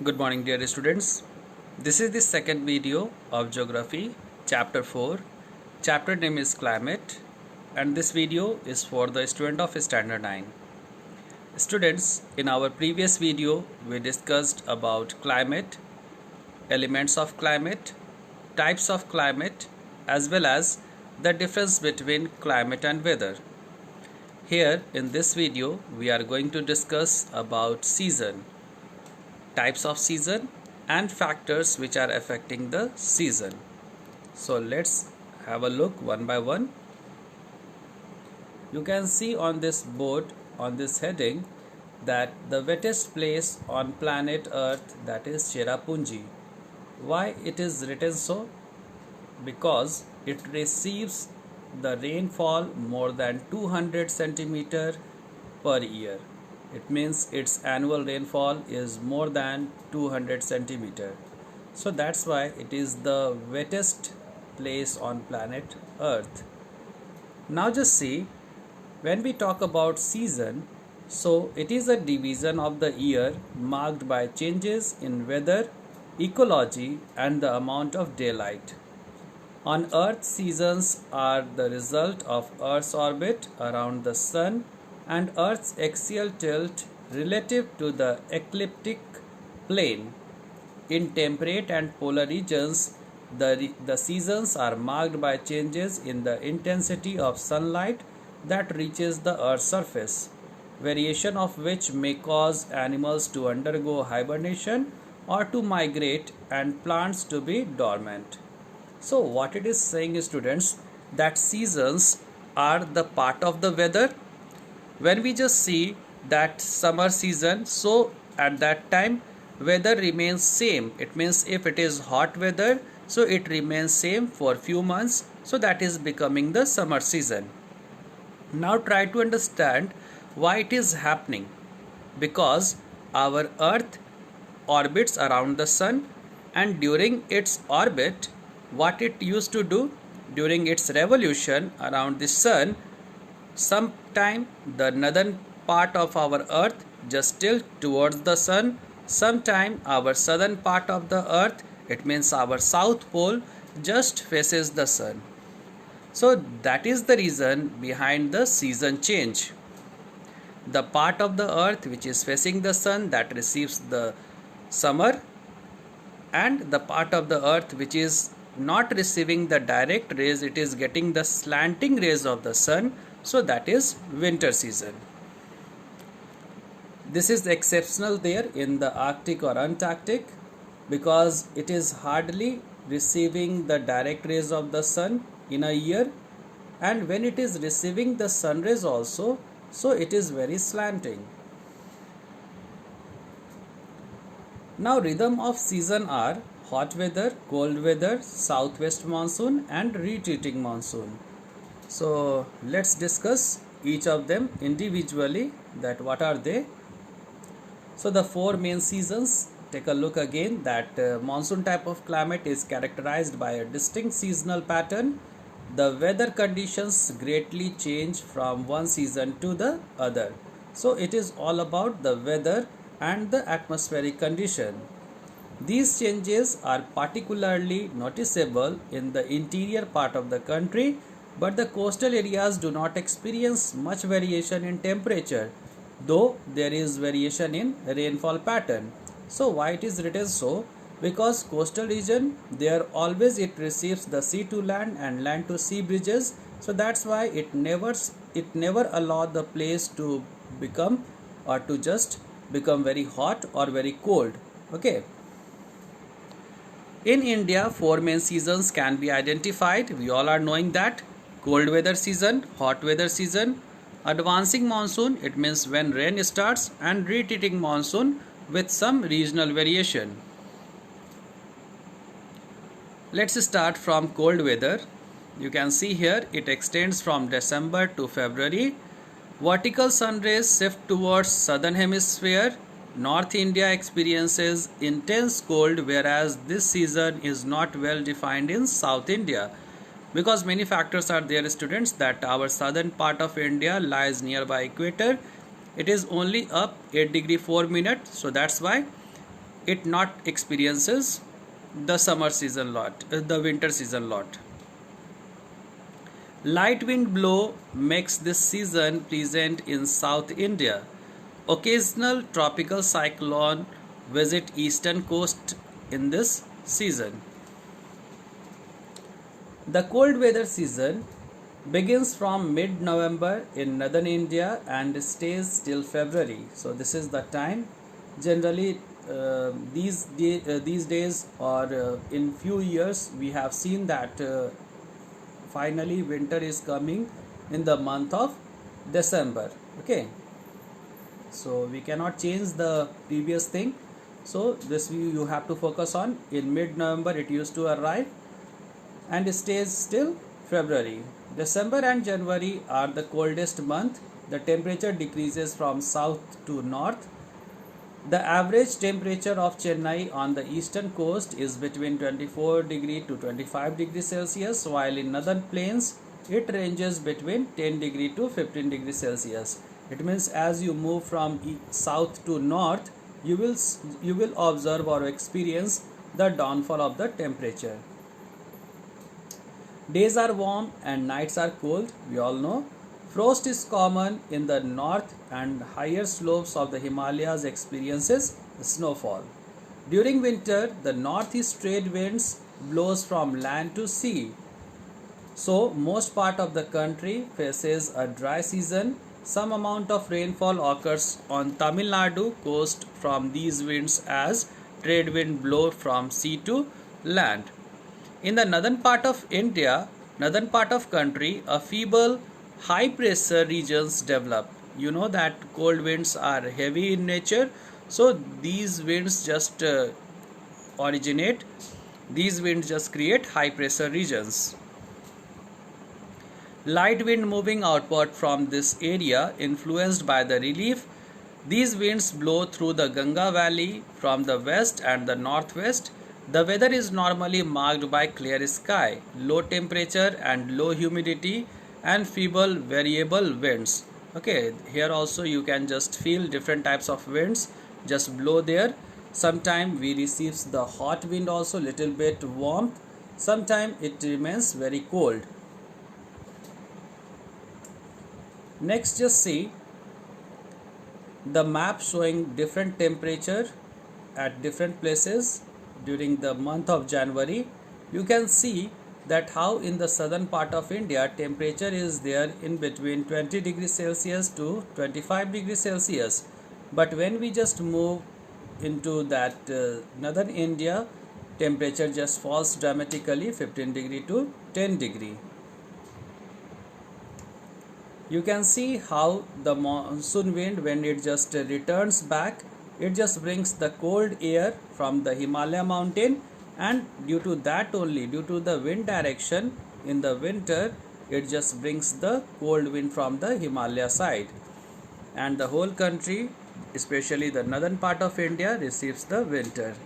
Good morning, dear students. This is the second video of Geography, Chapter 4. Chapter name is Climate, and this video is for the student of Standard 9. Students, in our previous video, we discussed about climate, elements of climate, types of climate, as well as the difference between climate and weather. Here, in this video, we are going to discuss about season, types of season and factors which are affecting the season. So let's have a look one by one. You can see on this board, on this heading, that the wettest place on planet Earth, that is Cherrapunji. Why it is written so? Because it receives the rainfall more than 200 centimeter per year. It means its annual rainfall is more than 200 centimeter. So that's why it is the wettest place on planet Earth. Now just see, when we talk about season, so it is a division of the year marked by changes in weather, ecology and the amount of daylight. On Earth, seasons are the result of Earth's orbit around the Sun and Earth's axial tilt relative to the ecliptic plane. In temperate and polar regions, the seasons are marked by changes in the intensity of sunlight that reaches the Earth's surface, variation of which may cause animals to undergo hibernation or to migrate and plants to be dormant. So what it is saying, students, that seasons are the part of the weather. When we just see that summer season, so at that time weather remains same. It means if it is hot weather, so it remains same for few months, so that is becoming the summer season. Now try to understand why it is happening. Because our Earth orbits around the Sun, and during its orbit, what it used to do during its revolution around the Sun, sometime the northern part of our Earth just tilt towards the Sun, sometime our southern part of the Earth, it means our south pole, just faces the Sun. So that is the reason behind the season change. The part of the Earth which is facing the Sun, that receives the summer, and the part of the Earth which is not receiving the direct rays, it is getting the slanting rays of the Sun, so that is winter season. This is exceptional there in the Arctic or Antarctic, because it is hardly receiving the direct rays of the Sun in a year, and when it is receiving the sun rays also, so it is very slanting. Now rhythm of season are hot weather, cold weather, southwest monsoon and retreating monsoon. So let's discuss each of them individually, that what are they. So the four main seasons, take a look again, that monsoon type of climate is characterized by a distinct seasonal pattern. The weather conditions greatly change from one season to the other. So it is all about the weather and the atmospheric condition. These changes are particularly noticeable in the interior part of the country, but the coastal areas do not experience much variation in temperature, though there is variation in rainfall pattern. So why it is written so? Because coastal region, there always it receives the sea to land and land to sea bridges, so that's why it never allow the place to become or to just become very hot or very cold. Okay. In India, four main seasons can be identified. We all are knowing that: cold weather season, hot weather season, advancing monsoon, it means when rain starts, and retreating monsoon with some regional variation. Let's start from cold weather. You can see here it extends from December to February. Vertical sun rays shift towards southern hemisphere. North India experiences intense cold, whereas this season is not well defined in South India, because many factors are there, students, that our southern part of India lies nearby equator. It is only up 8 degree 4 minutes, so that's why it not experiences the summer season lot, the winter season lot. Light wind blow makes this season pleasant in South India. Occasional tropical cyclone visit eastern coast in this season. The cold weather season begins from mid-November in northern India and stays till February. So this is the time. Generally, these days or in few years, we have seen that finally winter is coming in the month of December. Okay, so we cannot change the previous thing. So this you have to focus on. In mid-November, it used to arrive and stays till February. December and January are the coldest month. The temperature decreases from south to north. The average temperature of Chennai on the eastern coast is between 24 degree to 25 degrees Celsius, while in northern plains it ranges between 10 degree to 15 degrees Celsius. It means as you move from south to north, you will observe or experience the downfall of the temperature. Days are warm and nights are cold, we all know. Frost is common in the north and higher slopes of the Himalayas experiences snowfall. During winter, the northeast trade winds blows from land to sea. So, most part of the country faces a dry season. Some amount of rainfall occurs on Tamil Nadu coast from these winds as trade wind blow from sea to land. In the northern part of India, northern part of country, a feeble high pressure regions develop. You know that cold winds are heavy in nature, so these winds just originate, these winds just create high pressure regions. Light wind moving outward from this area influenced by the relief. These winds blow through the Ganga valley from the west and the northwest. The weather is normally marked by clear sky, low temperature and low humidity and feeble variable winds. Okay, here also you can just feel different types of winds just blow there. Sometime we receives the hot wind also, little bit warmth. Sometime it remains very cold. Next, just see the map showing different temperature at different places during the month of January. You can see that how in the southern part of India temperature is there in between 20 degrees Celsius to 25 degrees Celsius. But when we just move into that northern India, temperature just falls dramatically 15 degree to 10 degree. You can see how the monsoon wind, when it just returns back, it just brings the cold air from the Himalaya mountain, and due to that only, due to the wind direction in the winter, it just brings the cold wind from the Himalaya side, and the whole country, especially the northern part of India, receives the winter.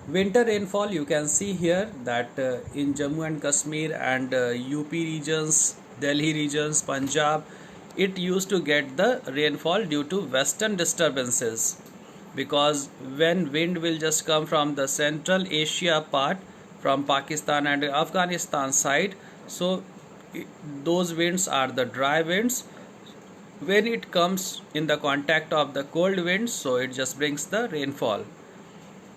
Winter rainfall, you can see here that in Jammu and Kashmir and UP regions, Delhi regions, Punjab, it used to get the rainfall due to western disturbances, because when wind will just come from the Central Asia part, from Pakistan and Afghanistan side, so those winds are the dry winds. When it comes in the contact of the cold winds, so it just brings the rainfall.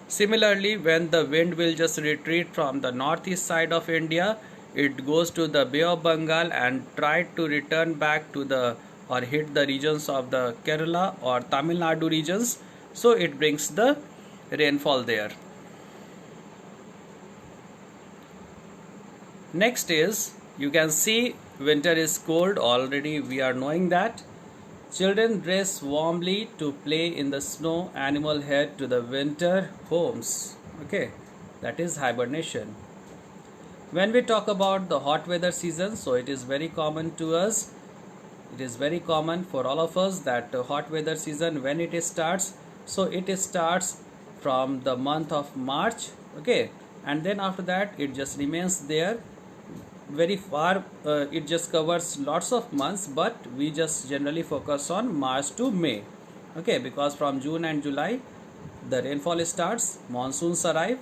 Similarly, when the wind will just retreat from the northeast side of India, it goes to the Bay of Bengal and try to return back to the or hit the regions of the Kerala or Tamil Nadu regions, so it brings the rainfall there. Next is, you can see winter is cold, already we are knowing that. Children dress warmly to play in the snow. Animal head to the winter homes. Okay, that is hibernation. When we talk about the hot weather season, so it is very common to us. It is very common for all of us that hot weather season, when it starts, so it starts from the month of March. Okay, and then after that it just remains there very far, it just covers lots of months, but we just generally focus on March to May. Okay, because from June and July the rainfall starts, monsoons arrive.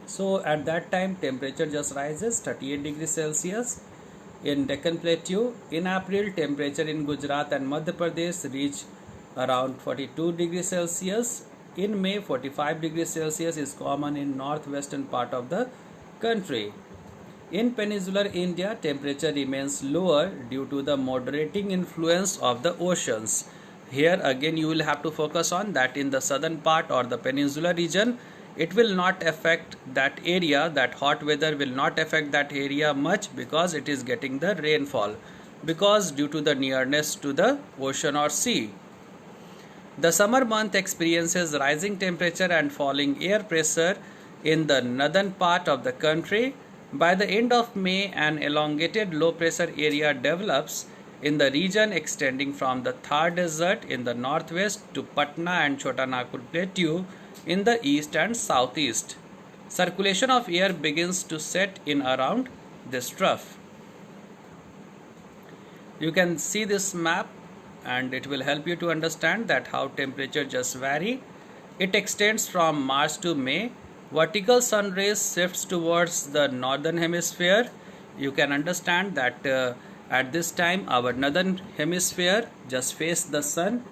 So at that time temperature just rises 38 degrees Celsius in Deccan Plateau. In April, temperature in Gujarat and Madhya Pradesh reach around 42 degrees Celsius. In May, 45 degrees Celsius is common in northwestern part of the country. In peninsular India, temperature remains lower due to the moderating influence of the oceans. Here again you will have to focus on that in the southern part or the peninsular region, it will not affect that area, that hot weather will not affect that area much because it is getting the rainfall, because due to the nearness to the ocean or sea. The summer month experiences rising temperature and falling air pressure in the northern part of the country. By the end of May, an elongated low pressure area develops in the region extending from the Thar Desert in the northwest to Patna and Chota Nagpur Plateau in the east and southeast. Circulation of air begins to set in around this trough. You can see this map and it will help you to understand that how temperature just vary. It extends from March to May. Vertical sun rays shifts towards the northern hemisphere. You can understand that at this time our northern hemisphere just faced the sun,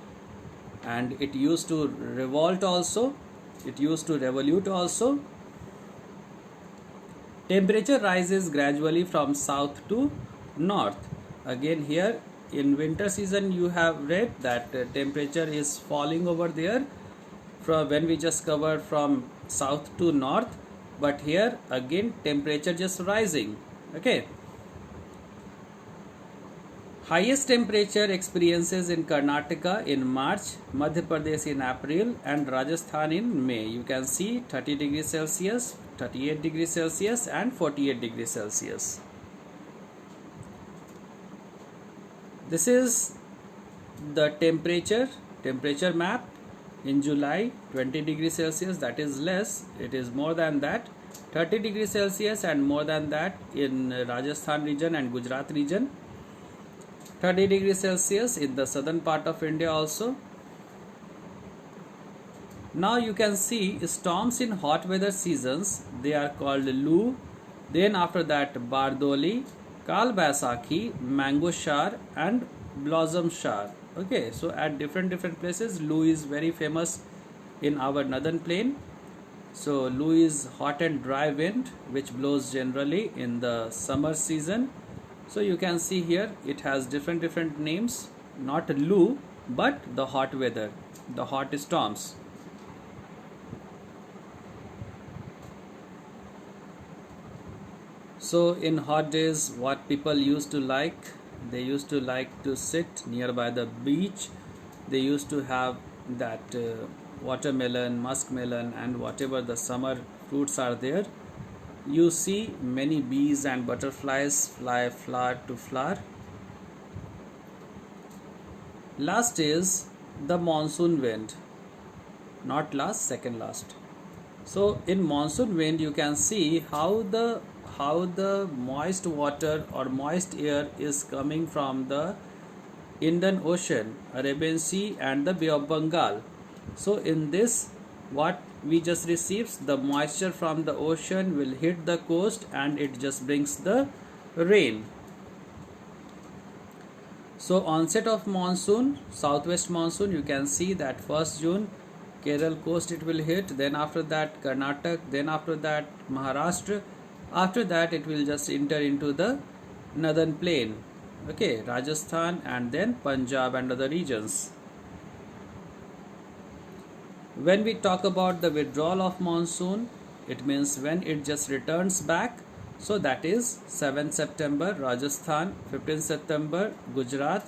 and it used to revolt also, it used to revolute also. Temperature rises gradually from south to north. Again here in winter season you have read that temperature is falling over there from when we just covered from south to north, but here again temperature just rising. Okay, highest temperature experiences in Karnataka in March, Madhya Pradesh in April and Rajasthan in May. You can see 30 degrees Celsius, 38 degrees Celsius and 48 degrees Celsius. This is the temperature map. In July 20 degrees Celsius, that is less, it is more than that, 30 degrees Celsius and more than that in Rajasthan region and Gujarat region, 30 degrees Celsius in the southern part of India also. Now you can see storms in hot weather seasons, they are called Loo, then after that Bardoli, Kal Baisakhi, Mango Shar and Blossom Shar. Okay, so at different places Loo is very famous in our northern plain. So Loo is hot and dry wind which blows generally in the summer season. So you can see here it has different names, not Loo but the hot weather, the hot storms. So in hot days what people used to like, they used to like to sit nearby the beach. They used to have that watermelon, muskmelon and whatever the summer fruits are there. You see many bees and butterflies fly flower to flower. Last is the monsoon wind, not last, second last. So in monsoon wind you can see how the moist water or moist air is coming from the Indian Ocean, Arabian Sea and the Bay of Bengal. So in this what we just received, the moisture from the ocean will hit the coast and it just brings the rain. So onset of monsoon, southwest monsoon, you can see that 1st June Kerala coast it will hit, then after that Karnataka, then after that Maharashtra. After that it will just enter into the northern plain, okay, Rajasthan and then Punjab and other regions. When we talk about the withdrawal of monsoon, it means when it just returns back. So that is 7th September Rajasthan, 15th September Gujarat,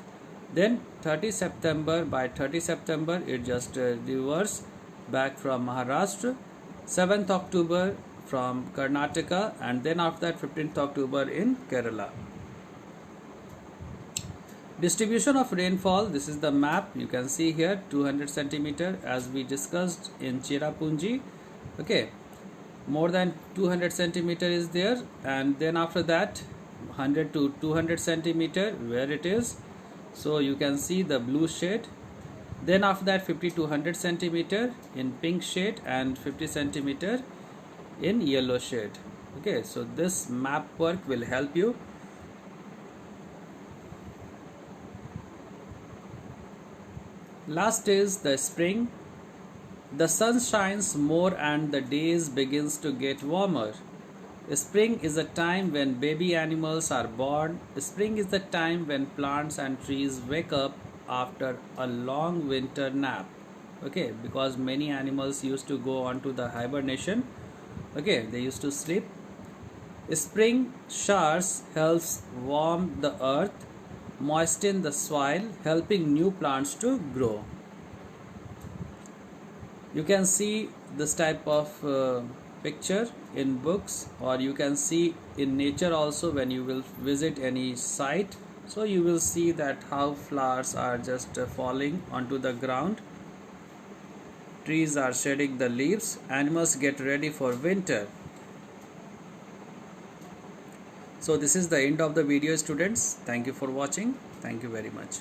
then 30 September, by 30 September it just reverse back from Maharashtra, 7th October from Karnataka and then after that 15th October in Kerala. Distribution of rainfall, this is the map, you can see here 200 centimeter as we discussed in Cherrapunji. Okay, more than 200 centimeter is there, and then after that 100 to 200 centimeter where it is, so you can see the blue shade. Then after that 50 to 100 centimeter in pink shade and 50 centimeter in yellow shade. Okay, so this map work will help you. Last is the spring. The sun shines more and the days begins to get warmer. Spring is a time when baby animals are born. Spring is the time when plants and trees wake up after a long winter nap. Okay, because many animals used to go on to the hibernation. Okay, they used to sleep. Spring showers helps warm the earth, moisten the soil, helping new plants to grow. You can see this type of picture in books, or you can see in nature also when you will visit any site. So you will see that how flowers are just falling onto the ground, trees are shedding the leaves, animals get ready for winter. So this is the end of the video, students. Thank you for watching. Thank you very much.